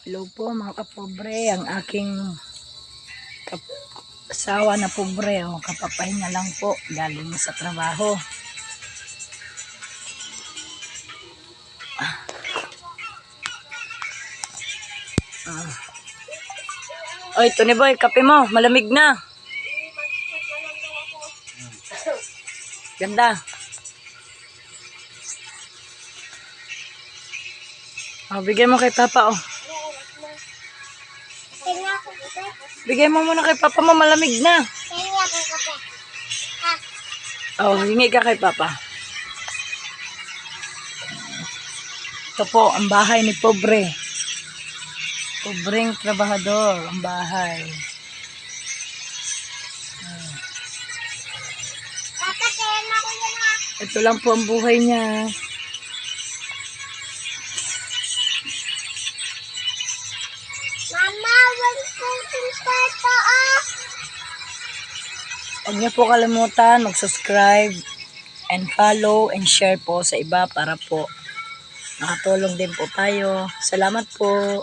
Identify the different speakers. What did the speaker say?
Speaker 1: Hello po mga kapobre, ang aking asawa na pobre, kapapahinga lang po galing sa trabaho. Oy, Tony Boy, kape mo, malamig na. Ganda. Bigay mo kay Papa, Bigay mo muna kay Papa mo, malamig na. Hingi ka kay Papa. Ito po, ang bahay ni pobre. Pobreng trabahador, ang bahay. Ito lang po ang buhay niya.
Speaker 2: Mama, welcome to
Speaker 1: Huwag niyo po kalimutan mag-subscribe and follow and share po sa iba para po nakatulong din po tayo. Salamat po.